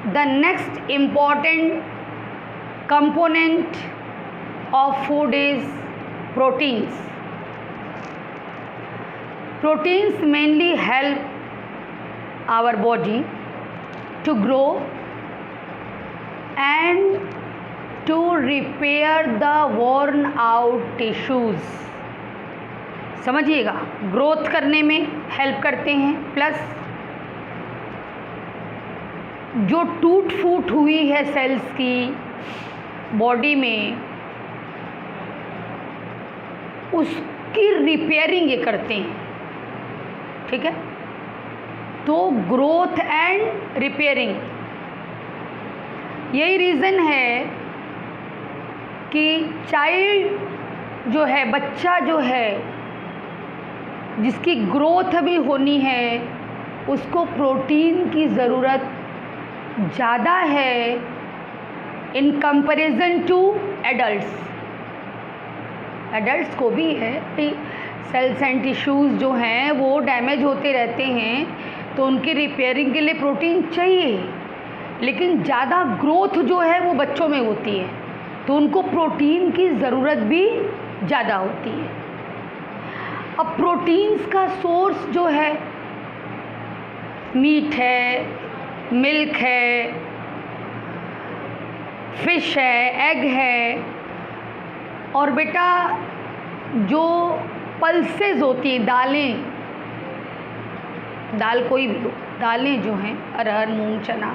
The next important component of food is proteins. Proteins mainly help our body to grow and to repair the worn out tissues. समझिएगा, growth करने में help करते हैं, plus जो टूट फूट हुई है सेल्स की बॉडी में उसकी रिपेयरिंग ये करते हैं, ठीक है। तो ग्रोथ एंड रिपेयरिंग, यही रीज़न है कि चाइल्ड जो है, बच्चा जो है जिसकी ग्रोथ अभी होनी है उसको प्रोटीन की ज़रूरत ज़्यादा है in comparison to adults. Adults को भी है, सेल्स एंड टिश्यूज़ जो हैं वो डैमेज होते रहते हैं तो उनकी रिपेयरिंग के लिए प्रोटीन चाहिए, लेकिन ज़्यादा ग्रोथ जो है वो बच्चों में होती है तो उनको प्रोटीन की ज़रूरत भी ज़्यादा होती है। अब प्रोटीन्स का सोर्स जो है मीट है, मिल्क है, फिश है, एग है, और बेटा जो पल्सेस होती हैं, दालें, दाल कोई भी हो, दालें जो हैं अरहर, moong, chana,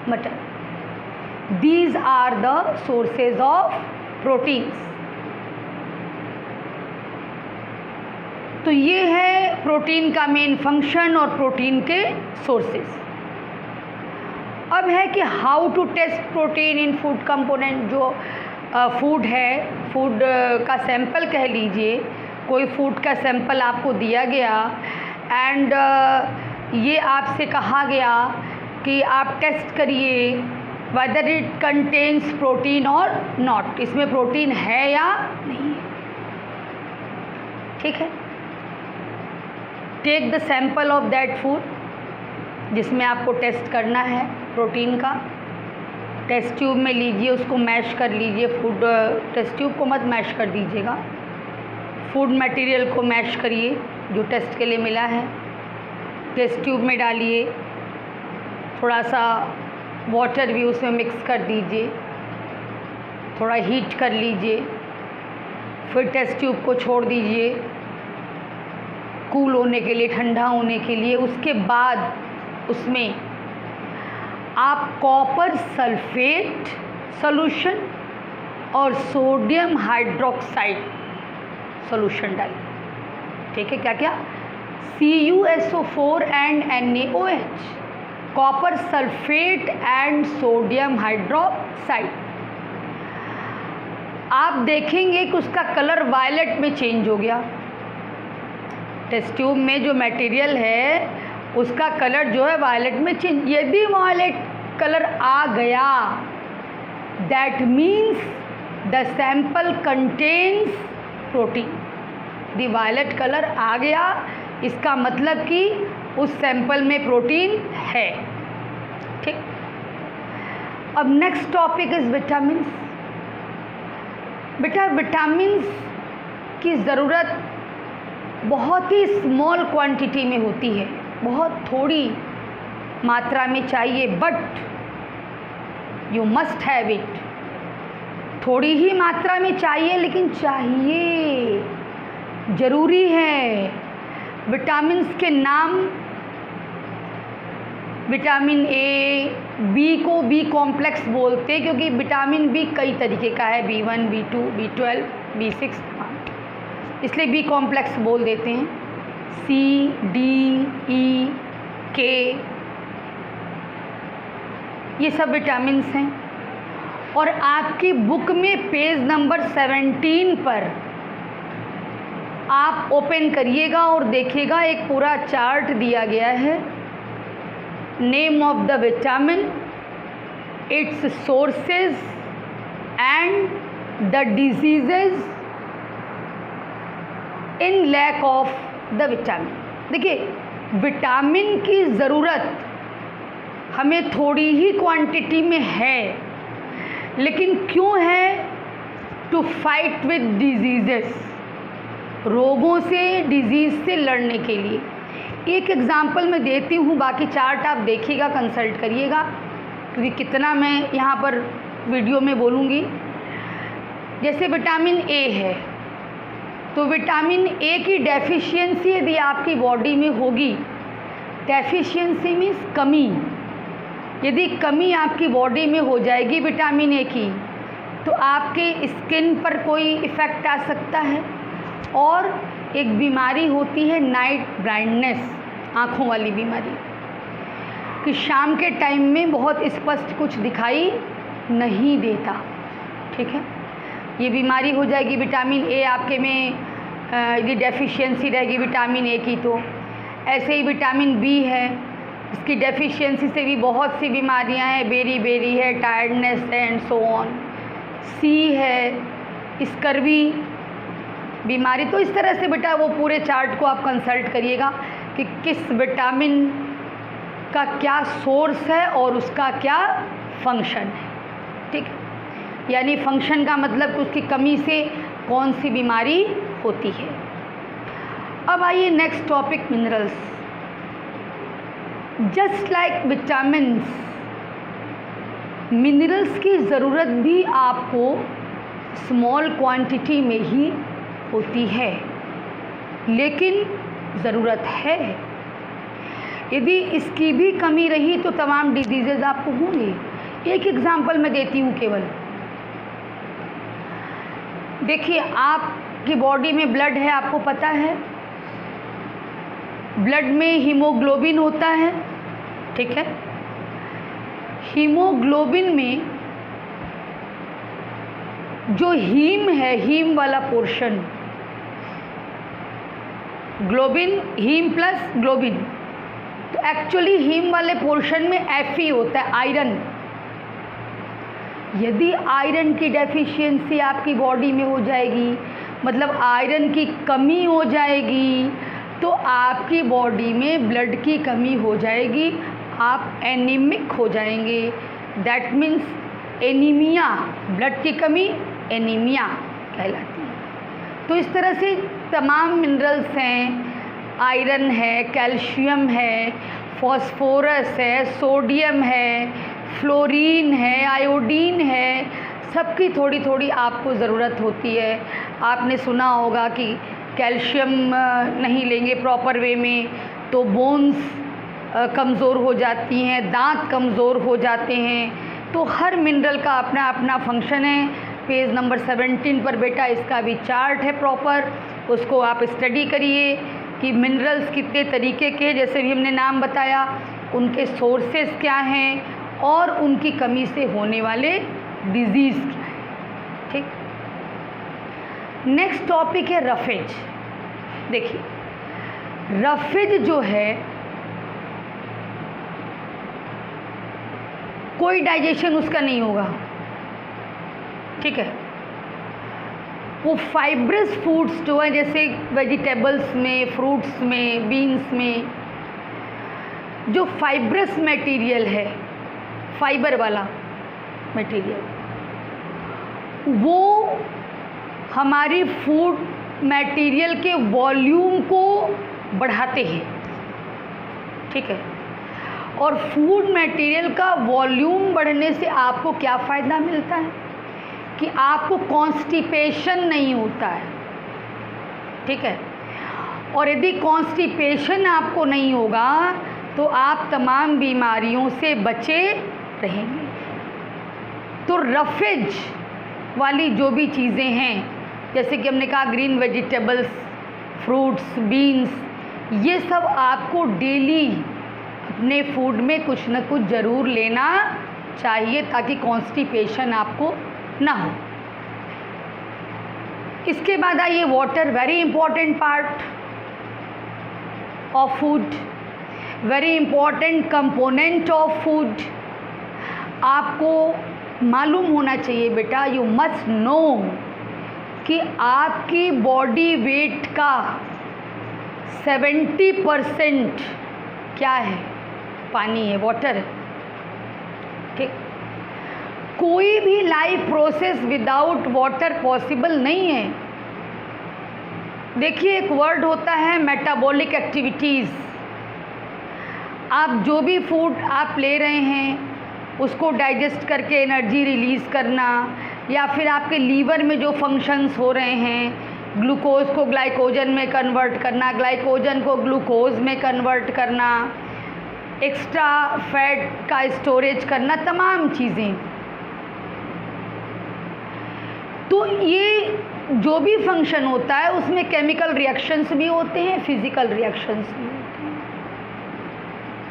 matar, these are the sources of proteins. तो ये है प्रोटीन का मेन फंक्शन और प्रोटीन के सोर्सेज। अब है कि how to test protein in food component. जो फूड है, फूड का सैंपल कह लीजिए, कोई फूड का सैंपल आपको दिया गया एंड ये आपसे कहा गया कि आप टेस्ट करिए whether it contains protein or not, इसमें प्रोटीन है या नहीं, ठीक है। Take the sample of that food जिसमें आपको टेस्ट करना है प्रोटीन का, टेस्ट ट्यूब में लीजिए, उसको मैश कर लीजिए। फूड टेस्ट ट्यूब को मत मैश कर दीजिएगा, फूड मटेरियल को मैश करिए जो टेस्ट के लिए मिला है, टेस्ट ट्यूब में डालिए, थोड़ा सा वाटर भी उसमें मिक्स कर दीजिए, थोड़ा हीट कर लीजिए, फिर टेस्ट ट्यूब को छोड़ दीजिए कूल होने के लिए, ठंडा होने के लिए। उसके बाद उसमें आप कॉपर सल्फेट सॉल्यूशन और सोडियम हाइड्रोक्साइड सॉल्यूशन डालिए, ठीक है। क्या क्या? CuSO4 and NaOH, copper sulphate and sodium hydroxide. आप देखेंगे कि उसका कलर वायलेट में चेंज हो गया। टेस्ट ट्यूब में जो मटेरियल है उसका कलर जो है वायलेट में चेंज, यदि वायलेट कलर आ गया that means the sample contains protein. यदि वायलेट कलर आ गया इसका मतलब कि उस सैंपल में प्रोटीन है, ठीक। अब नेक्स्ट टॉपिक इज विटामिन्स। बेटा विटामिन्स की ज़रूरत बहुत ही स्मॉल क्वांटिटी में होती है, बहुत थोड़ी मात्रा में चाहिए, but you must have it. थोड़ी ही मात्रा में चाहिए लेकिन चाहिए, ज़रूरी है। विटामिन्स के नाम, विटामिन ए, बी को बी कॉम्प्लेक्स बोलते हैं क्योंकि विटामिन बी कई तरीके का है, B1, B2, B12, B6, इसलिए बी कॉम्प्लेक्स बोल देते हैं। C, D, E, K, ये सब विटामिन्स हैं। और आपकी बुक में पेज नंबर 17 पर आप ओपन करिएगा और देखिएगा, एक पूरा चार्ट दिया गया है। Name of the vitamin, its sources and the diseases in lack of the vitamin. देखिए विटामिन की ज़रूरत हमें थोड़ी ही क्वांटिटी में है, लेकिन क्यों है? टू फाइट विद डिजीज़ेस, रोगों से, डिजीज़ से लड़ने के लिए। एक एग्ज़ाम्पल मैं देती हूँ, बाकी चार्ट आप देखिएगा, कंसल्ट करिएगा, क्योंकि कितना मैं यहाँ पर वीडियो में बोलूँगी। जैसे विटामिन ए है, तो विटामिन ए की डेफिशिएंसी यदि आपकी बॉडी में होगी, डेफिशिएंसी मीन्स कमी, यदि कमी आपकी बॉडी में हो जाएगी विटामिन ए की, तो आपके स्किन पर कोई इफ़ेक्ट आ सकता है। और एक बीमारी होती है नाइट ब्लाइंडनेस, आँखों वाली बीमारी, कि शाम के टाइम में बहुत स्पष्ट कुछ दिखाई नहीं देता। ठीक है, ये बीमारी हो जाएगी विटामिन ए आपके में यदि डेफिशिएंसी रहेगी विटामिन ए की। तो ऐसे ही विटामिन बी है, इसकी डेफिशिएंसी से भी बहुत सी बीमारियां हैं, बेरी है, टायर्डनेस है, एंड सो ऑन। सी है स्कर्वी बीमारी। तो इस तरह से बेटा वो पूरे चार्ट को आप कंसल्ट करिएगा कि किस विटामिन का क्या सोर्स है और उसका क्या फंक्शन है। ठीक है, यानी फंक्शन का मतलब उसकी कमी से कौन सी बीमारी होती है। अब आइए next topic, minerals. Just like vitamins, minerals की ज़रूरत भी आपको स्मॉल क्वांटिटी में ही होती है, लेकिन ज़रूरत है। यदि इसकी भी कमी रही तो तमाम डिजीज़ेज़ आपको होंगे। एक एग्ज़ाम्पल मैं देती हूँ केवल। देखिए, आपकी बॉडी में ब्लड है, आपको पता है ब्लड में हीमोग्लोबिन होता है। ठीक है, हीमोग्लोबिन में जो हीम है, हीम वाला portion, globin, haem plus globin, तो एक्चुअली हीम वाले पोर्शन में Fe होता है, आयरन। यदि आयरन की डेफिशिएंसी आपकी बॉडी में हो जाएगी, मतलब आयरन की कमी हो जाएगी, तो आपकी बॉडी में ब्लड की कमी हो जाएगी, आप एनीमिक हो जाएंगे। दैट मीन्स एनीमिया, ब्लड की कमी एनीमिया कहलाती है। तो इस तरह से तमाम मिनरल्स हैं, आयरन है, कैल्शियम है, फॉस्फोरस है, सोडियम है, फ्लोरीन है, आयोडीन है, सबकी थोड़ी थोड़ी आपको ज़रूरत होती है। आपने सुना होगा कि कैल्शियम नहीं लेंगे प्रॉपर वे में तो बोन्स कमज़ोर हो जाती हैं, दांत कमज़ोर हो जाते हैं। तो हर मिनरल का अपना अपना फंक्शन है। पेज नंबर 17 पर बेटा इसका भी चार्ट है प्रॉपर, उसको आप स्टडी करिए कि मिनरल्स कितने तरीके के, जैसे भी हमने नाम बताया, उनके सोर्सेस क्या हैं और उनकी कमी से होने वाले डिजीज़ क्या है। ठीक, नेक्स्ट टॉपिक है रफेज। देखिए, रफेज जो है कोई डाइजेशन उसका नहीं होगा। ठीक है, वो फाइब्रस फूड्स जो है, जैसे वेजिटेबल्स में, फ्रूट्स में, बीन्स में जो फाइब्रस मटेरियल है, फाइबर वाला मटेरियल, वो हमारी फूड मटेरियल के वॉल्यूम को बढ़ाते हैं। ठीक है, और फूड मटेरियल का वॉल्यूम बढ़ने से आपको क्या फ़ायदा मिलता है कि आपको कॉन्स्टिपेशन नहीं होता है। ठीक है, और यदि कॉन्स्टिपेशन आपको नहीं होगा तो आप तमाम बीमारियों से बचे रहेंगे। तो रफेज वाली जो भी चीज़ें हैं, जैसे कि हमने कहा ग्रीन वेजिटेबल्स, फ्रूट्स, बीन्स, ये सब आपको डेली अपने फूड में कुछ न कुछ ज़रूर लेना चाहिए ताकि कॉन्स्टिपेशन आपको ना हो। इसके बाद आइए water, very important part of food, very important component of food. आपको मालूम होना चाहिए बेटा, यू मस्ट नो कि आपकी बॉडी वेट का 70% क्या है? पानी है, वाटर है। ठीक, कोई भी life process without water possible नहीं है। देखिए, एक वर्ड होता है मेटाबॉलिक एक्टिविटीज़। आप जो भी फूड आप ले रहे हैं उसको डाइजेस्ट करके एनर्जी रिलीज़ करना, या फिर आपके लीवर में जो फंक्शंस हो रहे हैं, ग्लूकोज को ग्लाइकोजन में कन्वर्ट करना, ग्लाइकोजन को ग्लूकोज में कन्वर्ट करना, एक्स्ट्रा फैट का स्टोरेज करना, तमाम चीज़ें। तो ये जो भी फंक्शन होता है उसमें केमिकल रिएक्शंस भी होते हैं, फिज़िकल रिएक्शंस भी होते हैं।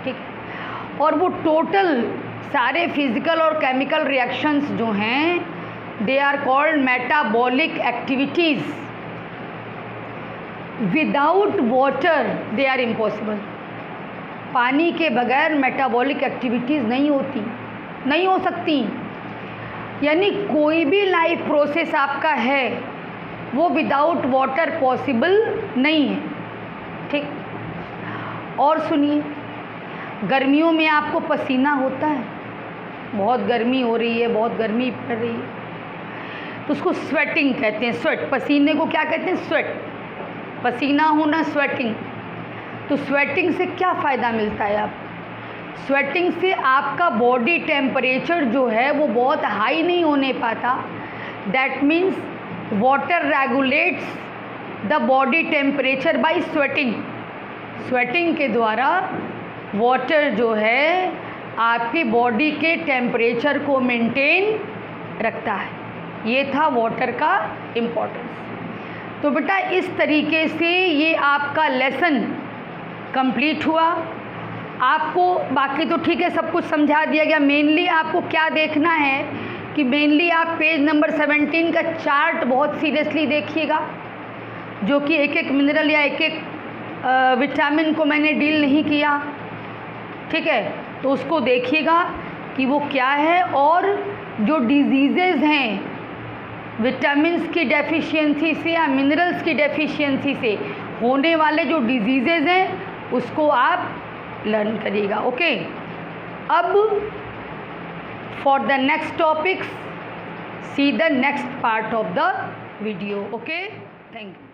ठीक, और वो टोटल सारे फिज़िकल और केमिकल रिएक्शंस जो हैं they are called metabolic activities. Without water they are impossible. पानी के बगैर मेटाबॉलिक एक्टिविटीज़ नहीं होती, नहीं हो सकती। यानी कोई भी लाइफ प्रोसेस आपका है वो विदाउट वाटर पॉसिबल नहीं है। ठीक, और सुनिए, गर्मियों में आपको पसीना होता है, बहुत गर्मी हो रही है, बहुत गर्मी पड़ रही है, तो उसको स्वेटिंग कहते हैं। स्वेट, पसीने को क्या कहते हैं? स्वेट, पसीना होना, स्वेटिंग। तो स्वेटिंग से क्या फ़ायदा मिलता है? आप स्वेटिंग से आपका बॉडी टेम्परेचर जो है वो बहुत हाई नहीं होने पाता। That means water regulates the body temperature by sweating. Sweating के द्वारा वाटर जो है आपकी बॉडी के टेम्परेचर को मेंटेन रखता है। ये था वाटर का इम्पोर्टेंस। तो बेटा इस तरीके से ये आपका लेसन कंप्लीट हुआ। आपको बाकी तो ठीक है, सब कुछ समझा दिया गया। मेनली आपको क्या देखना है कि मेनली आप पेज नंबर 17 का चार्ट बहुत सीरियसली देखिएगा, जो कि एक एक मिनरल या एक एक विटामिन को मैंने डील नहीं किया। ठीक है, तो उसको देखिएगा कि वो क्या है, और जो डिजीज़ेज़ हैं विटामिन्स की डेफिशिएंसी से या मिनरल्स की डेफिशिएंसी से होने वाले जो डिजीज़ेज़ हैं उसको आप लर्न करिएगा। ओके, अब for the next topics see the next part of the video. Okay, thank you.